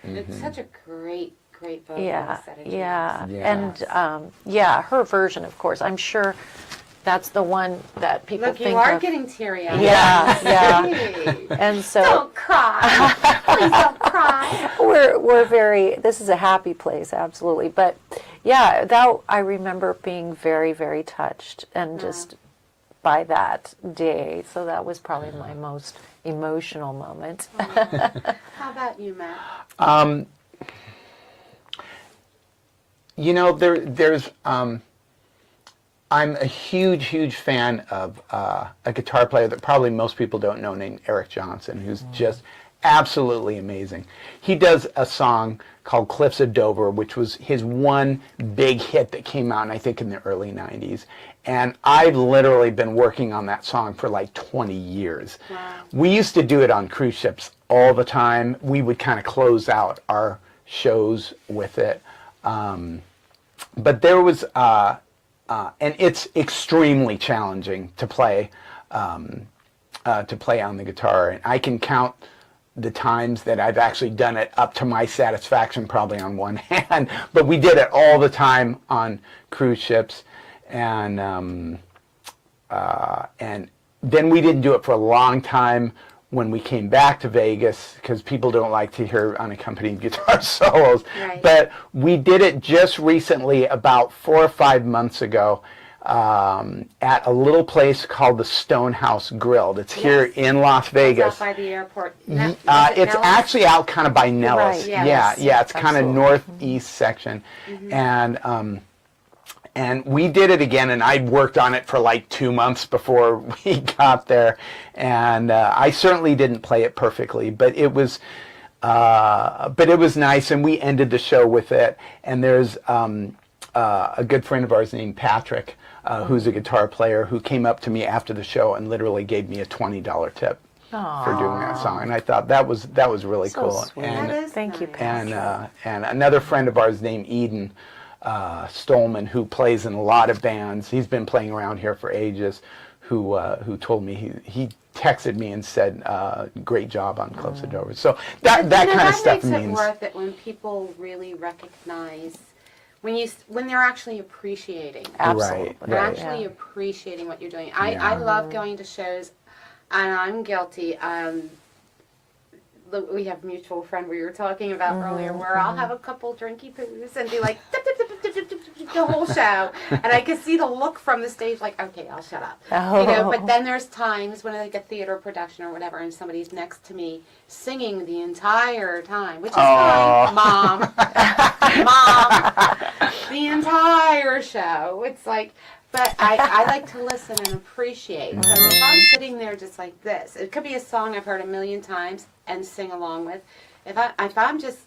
It's such a great vocalist. Yeah, Etta James. yeah. And her version, of course. I'm sure that's the one that people Look, think you are of. getting teary-eyed. Yeah. Hey. And so Don't cry. Please don't cry. we're very. This is a happy place, absolutely. But yeah, that I remember being very, very touched, and just by that day. So that was probably my most emotional moment. How about you, Matt? There's. I'm a huge fan of a guitar player that probably most people don't know named Eric Johnson, who's just absolutely amazing. He does a song called Cliffs of Dover, which was his one big hit that came out, I think, in the early 90s. And I've literally been working on that song for like 20 years. Wow. We used to do it on cruise ships all the time. We would kind of close out our shows with it. But there was... and it's extremely challenging to play on the guitar. And I can count the times that I've actually done it up to my satisfaction, probably on one hand. But we did it all the time on cruise ships, and then we didn't do it for a long time when we came back to Vegas, because people don't like to hear unaccompanied guitar solos. Right. But we did it just recently, about 4 or 5 months ago, at a little place called the Stonehouse Grill. It's here in Las Vegas. It's out by the airport. It's actually out kind of by Nellis. Right, Yeah, it's kind of absolutely. northeast section. And we did it again, and I worked on it for like 2 months before we got there. And I certainly didn't play it perfectly, but it was nice. And we ended the show with it. And there's a good friend of ours named Patrick, who's a guitar player, who came up to me after the show and literally gave me a $20 tip for doing that song. And I thought that was really So cool. sweet. And That is Thank you, nice. Pat. and another friend of ours named Eden Stolman, who plays in a lot of bands. He's been playing around here for ages. Who told me he texted me and said, "Great job on Cliffs of Dover." So that kind of stuff makes it means. worth it when people really recognize when they're actually appreciating. Absolutely. They're Right. actually appreciating what you're doing. I Yeah. love going to shows, and I'm guilty. We have a mutual friend we were talking about earlier, where I'll have a couple drinky poos and be like "Dip, dip, dip, dip, dip, dip, dip," the whole show, and I can see the look from the stage, like, okay, I'll shut up. But then there's times when like a theater production or whatever, and somebody's next to me singing the entire time, which is fine, mom, the entire show. It's like. But I like to listen and appreciate. So if I'm sitting there just like this, it could be a song I've heard a million times and sing along with. If I'm just,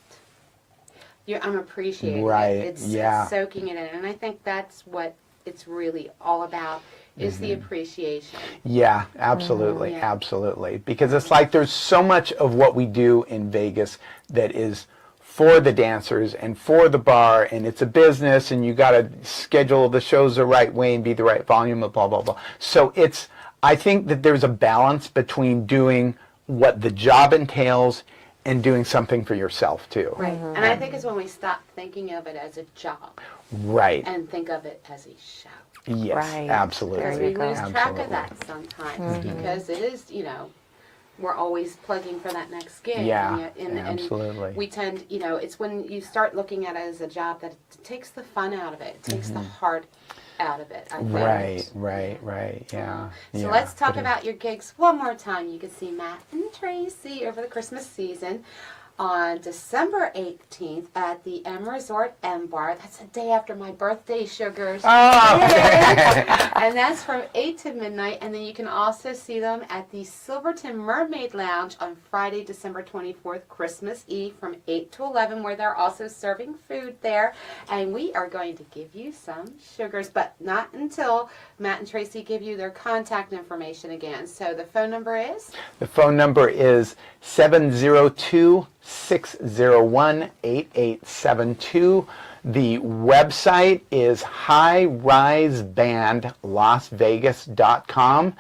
I'm appreciating Right, it. It's soaking it in, and I think that's what it's really all about. Is the appreciation. Yeah, absolutely, Yeah. absolutely. Because it's like there's so much of what we do in Vegas that is for the dancers and for the bar, and it's a business, and you got to schedule the shows the right way and be the right volume of blah, blah, blah. So I think that there's a balance between doing what the job entails and doing something for yourself too. Right. And I think it's when we stop thinking of it as a job Right. and think of it as a show. Yes, Right. absolutely. Because we lose track Absolutely. of that sometimes because it is, we're always plugging for that next gig. Yeah, and absolutely. we tend, it's when you start looking at it as a job that it takes the fun out of it. It takes the heart out of it, I think. Right, yeah. So yeah, let's talk but it- about your gigs one more time. You can see Matt and Tracy over the Christmas season on December 18th at the M Resort M Bar. That's the day after my birthday, sugars. Oh, And that's from 8 to midnight. And then you can also see them at the Silverton Mermaid Lounge on Friday, December 24th, Christmas Eve, from 8 to 11, where they're also serving food there. And we are going to give you some sugars, but not until Matt and Tracy give you their contact information again. So the phone number is? The phone number is 702-601-8872. The website is highrisebandlasvegas.com,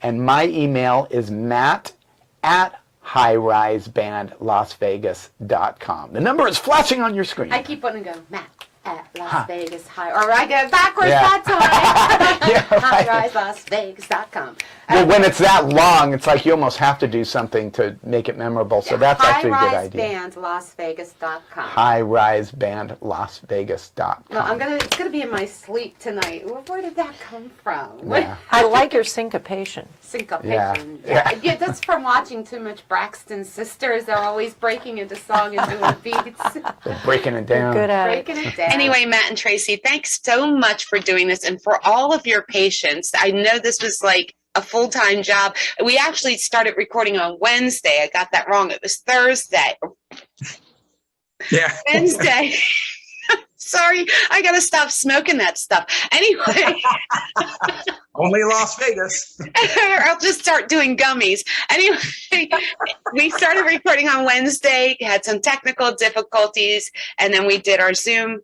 and my email is matt@highrisebandlasvegas.com. The number is flashing on your screen. I keep wanting to go, Matt at Las Vegas High, or I go backwards Yeah. that time. Yeah, right. HighriseLasVegas.com. Well, when it's that long, it's like you almost have to do something to make it memorable. So that's actually a good idea. HighriseBandLasVegas.com. Highrisebandlasvegas.com. No, it's gonna be in my sleep tonight. Well, where did that come from? Yeah. I like your syncopation. Syncopation. Yeah. Yeah, that's from watching too much Braxton Sisters. They're always breaking into song and doing beats. They're breaking it down. Good at it. Breaking it down. Anyway, Matt and Tracy, thanks so much for doing this and for all of your patience. I know this was like a full-time job. We actually started recording on Wednesday. I got that wrong. It was Thursday. Yeah. Wednesday. Sorry, I gotta stop smoking that stuff. Anyway, Only Las Vegas. or I'll just start doing gummies. Anyway, we started recording on Wednesday, had some technical difficulties, and then we did our Zoom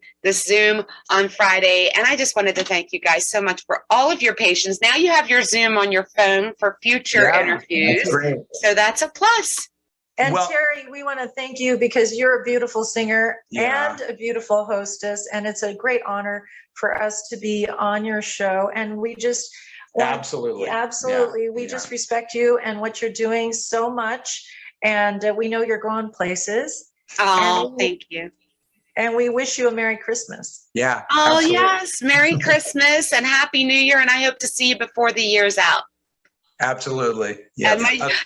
on Friday. And I just wanted to thank you guys so much for all of your patience. Now you have your Zoom on your phone for future interviews. That's great. So that's a plus. And Well- Terri, we want to thank you because you're a beautiful singer Yeah. and a beautiful hostess. And it's a great honor for us to be on your show. And we just Absolutely. Absolutely. Yeah, We yeah. just respect you and what you're doing so much. And we know you're going places. Oh, And- thank you. And we wish you a Merry Christmas. Yeah. Oh, absolutely. yes. Merry Christmas and Happy New Year. And I hope to see you before the year's out. Absolutely. Yeah. And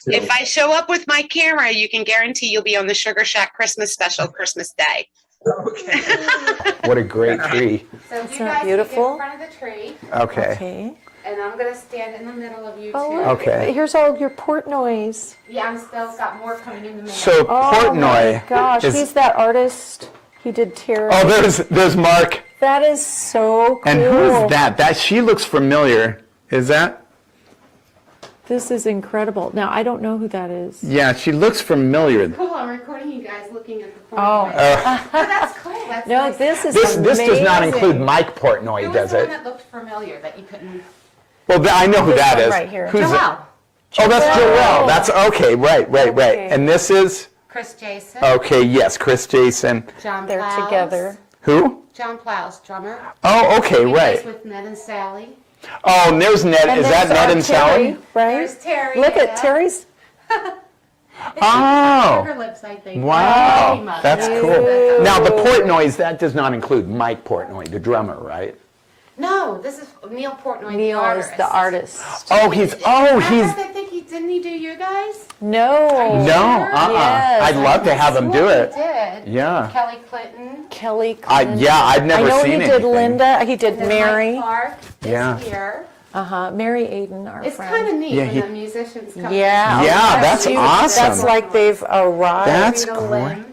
if I show up with my camera, you can guarantee you'll be on the Sugar Shack Christmas special Christmas Day. Okay. What a great tree. So if That's you not guys beautiful. get in front of the tree, Okay. Okay. and I'm gonna stand in the middle of you Oh, two. look. Okay. Here's all your Portnoy's. Yeah, I'm still got more coming in the mail. So Oh Portnoy. my gosh, is- he's that artist. He did Terri. Oh, there's Mark. That is so cool. And who's that? She looks familiar. Is that? This is incredible. Now, I don't know who that is. Yeah, she looks familiar. Cool, I'm recording you guys looking at the phone. Oh. Oh, that's cool. That's No, nice. this is This does not amazing. include Mike Portnoy, Who was does the one it? that looked familiar that you couldn't? Well, I know who This that one is. right here. Who's it? Joelle. Oh, that's Joelle. That's okay. Right. Okay. And this is Chris Jason. okay. Yes, Chris Jason. John They're Plows. together. Who? John Plows, drummer. Oh, okay. He Right. plays with Ned and Sally. Oh, and there's Ned. And Is that there's Ned our and Sally? Terri, right? There's Terri. Look yeah. at Terry's. Oh. Her lips, I think. Wow, Pretty much. that's Yeah. cool. Now the Portnoys, that does not include Mike Portnoy, the drummer, right? No, this is Neil Portnoy, Neil the artist. is the artist. Oh, he's. I think didn't he do you guys? No. No. Yes. I'd love to have him do it. He did. Yeah. Kelly Clinton. Kelly Clinton. Yeah, I've never I know seen he did anything. Linda. He did And then Mary. Mike Clark is Yeah. here. Mary Aiden, our It's friend. kind of neat Yeah, when he- the musicians come. Yeah. Yeah, that's huge. awesome. That's like they've arrived. That's Rita great. Lynn.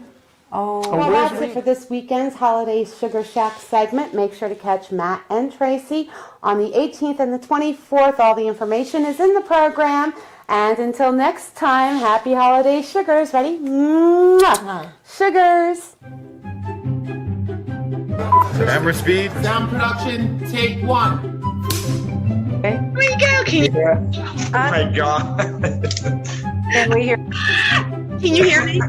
Oh, Well, that's it for this weekend's Holiday Sugar Shack segment. Make sure to catch Matt and Tracy on the 18th and the 24th. All the information is in the program. And until next time, happy holiday sugars. Ready? Mwah. Sugars. Camera speed. Sound production, take one. Here we go. Can you Oh my God. Can we hear? Can you hear me?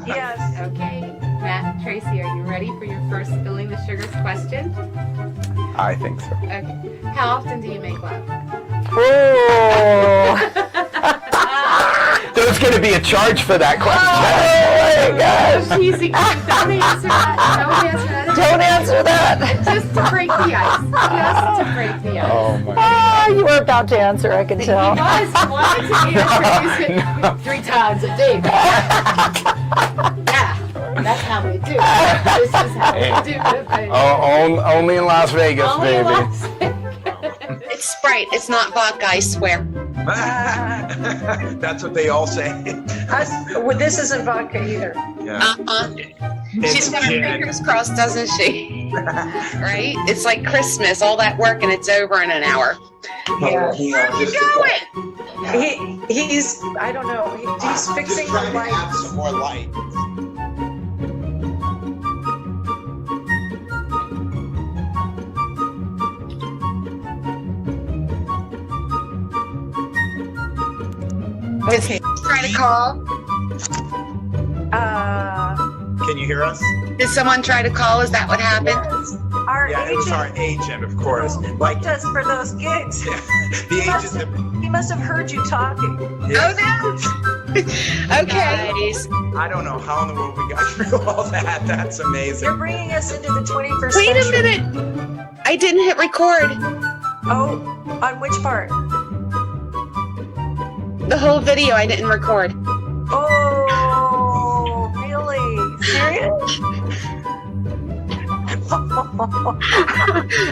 Yes. Okay, Matt, Tracy, are you ready for your first Spilling the Sugars question? I think so. Okay. How often do you make love? Oh! There's going to be a charge for that question. Oh my gosh! Teasing you. Don't answer that. Don't answer that. Don't answer that. Just to break the ice. Just to break the ice. Oh my Ah, you were about to answer, I can tell. He wanted to answer. He said 3 times a day. Yeah, that's how we do it. This is how we do it, baby. Only in Las Vegas, Only in baby. Las Vegas. It's Sprite. It's not vodka, I swear. That's what they all say. Well, this isn't vodka either. Yeah. She's got her fingers crossed, doesn't she? Right? It's like Christmas, all that work, and it's over in an hour. Yeah. Hang Where on, are you just going? He's I don't know. He's fixing the trying to add lights. some more light. Did he try to call? Can you hear us? Did someone try to call? Is that what happened? Yes. Our Yeah, it was our agent agent, of course. Like booked us for those gigs. the agent. He must have heard you talking. Oh, no. Okay. I don't know how in the world we got through all that. That's amazing. You're bringing us into the 21st Wait a century. minute. I didn't hit record. Oh, on which part? The whole video I didn't record. Oh, really? Serious?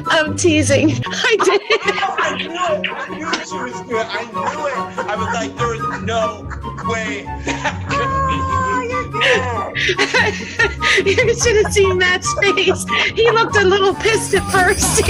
I'm teasing. I did. I knew it. I knew she was good. I knew it. I was like, there was no way that could be. You should have seen Matt's face. He looked a little pissed at first.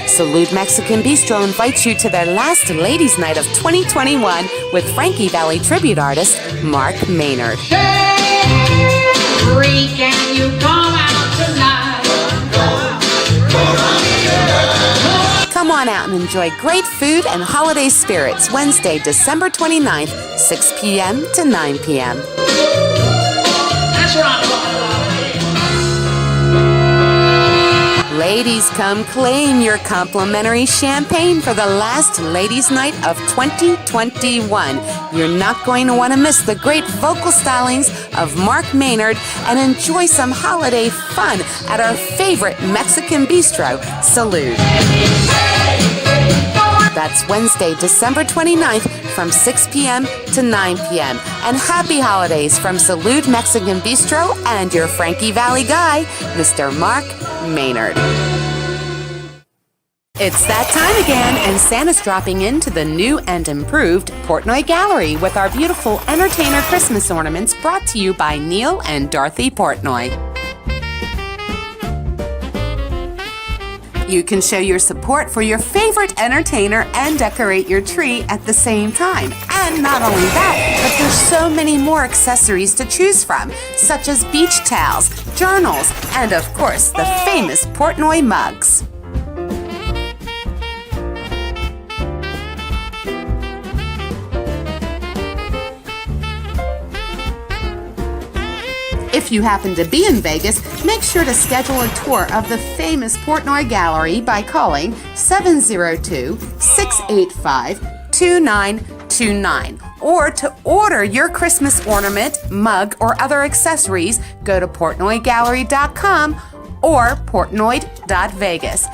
Salute Mexican Bistro invites you to their last Ladies' Night of 2021 with Frankie Valley tribute artist Mark Maynard. Free, can you come out tonight? Come on out and enjoy great food and holiday spirits Wednesday, December 29th, 6 p.m. to 9 p.m. That's what I'm talking about. Ladies, come claim your complimentary champagne for the last Ladies' Night of 2021. You're not going to want to miss the great vocal stylings of Mark Maynard and enjoy some holiday fun at our favorite Mexican bistro, Salute. That's Wednesday, December 29th from 6 p.m. to 9 p.m. And happy holidays from Salute Mexican Bistro and your Frankie Valley guy, Mr. Mark Maynard. It's that time again, and Santa's dropping into the new and improved Portnoy Gallery with our beautiful entertainer Christmas ornaments brought to you by Neil and Dorothy Portnoy. You can show your support for your favorite entertainer and decorate your tree at the same time. And not only that, but there's so many more accessories to choose from, such as beach towels, journals, and of course, the famous Portnoy mugs. If you happen to be in Vegas, make sure to schedule a tour of the famous Portnoy Gallery by calling 702-685-2929. Or to order your Christmas ornament, mug, or other accessories, go to portnoygallery.com or portnoy.vegas.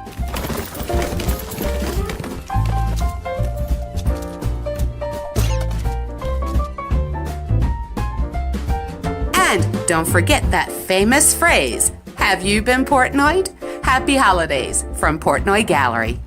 And don't forget that famous phrase, have you been Portnoyed? Happy holidays from Portnoy Gallery.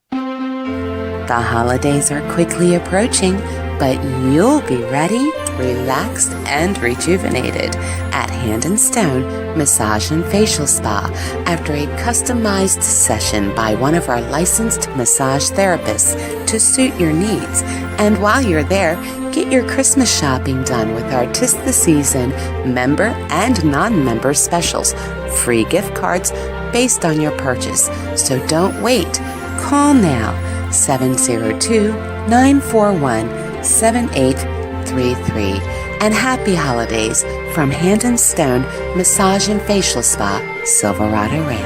The holidays are quickly approaching, but you'll be ready relaxed, and rejuvenated at Hand and Stone Massage and Facial Spa after a customized session by one of our licensed massage therapists to suit your needs. And while you're there, get your Christmas shopping done with our 'Tis the Season member and non-member specials, free gift cards based on your purchase. So don't wait. Call now, 702-941-7833. And happy holidays from Hand and Stone Massage and Facial Spa, Silverado Ranch.